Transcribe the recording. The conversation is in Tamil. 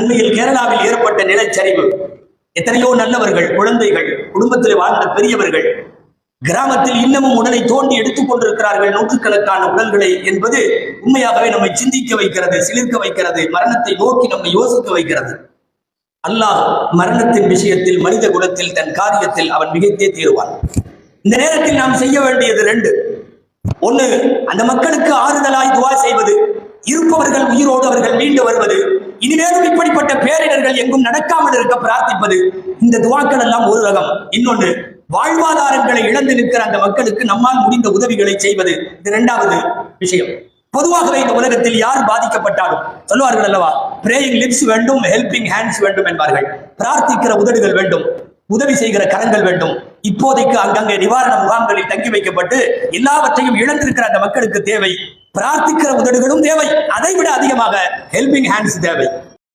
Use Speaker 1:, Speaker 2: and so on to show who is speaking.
Speaker 1: அண்மையில் கேரளாவில் ஏற்பட்ட நிலச்சரிவு, எத்தனையோ நல்லவர்கள், குழந்தைகள், குடும்பத்தில் வாழ்ந்த பெரியவர்கள் கிராமத்தில் இன்னமும் உடலை தோண்டி எடுத்துக் கொண்டிருக்கிறார்கள், நூற்றுக்கணக்கான உடல்களை என்பது உண்மையாகவே நம்மை சிந்திக்க வைக்கிறது, சிலிர்க்க வைக்கிறது, மரணத்தை நோக்கி நம்மை யோசிக்க வைக்கிறது. அல்லாஹ் மரணத்தின் விஷயத்தில், மனித குலத்தில், தன் காரியத்தில் அவன் மிகைத்தே தீருவான். இந்த நேரத்தில் நாம் செய்ய வேண்டியது ரெண்டு. ஒண்ணு, அந்த மக்களுக்கு ஆறுதலாய் துவா செய்வது, இருப்பவர்கள் உயிரோடு அவர்கள் மீண்டு வருவது, இனிமேலும் இப்படிப்பட்ட பேரிடர்கள் எங்கும் நடக்காமல் இருக்க பிரார்த்திப்பது. இந்த துவாக்கள் எல்லாம் ஒரு ரகம். இன்னொன்று, வாழ்வாதாரங்களை இழந்து நிற்கிற அந்த மக்களுக்கு நம்மால் முடிந்த உதவிகளை செய்வது, இது இரண்டாவது விஷயம். பொதுவாகவே இந்த உலகத்தில் யார் பாதிக்கப்பட்டாலும் சொல்வார்கள் அல்லவா, பிரேயிங் லிப்ஸ் வேண்டும், ஹெல்பிங் ஹேண்ட்ஸ் வேண்டும் என்பார்கள். பிரார்த்திக்கிற உதடுகள் வேண்டும், உதவி செய்கிற கரங்கள் வேண்டும். இப்போதைக்கு அங்கங்கே நிவாரண முகாம்களில் தங்கி வைக்கப்பட்டு எல்லாவற்றையும் இழந்திருக்கிற அந்த மக்களுக்கு தேவை பிரார்த்திக்கிற உதடுகளும் தேவை, அதைவிட அதிகமாக ஹெல்பிங் ஹேண்ட்ஸ் தேவை.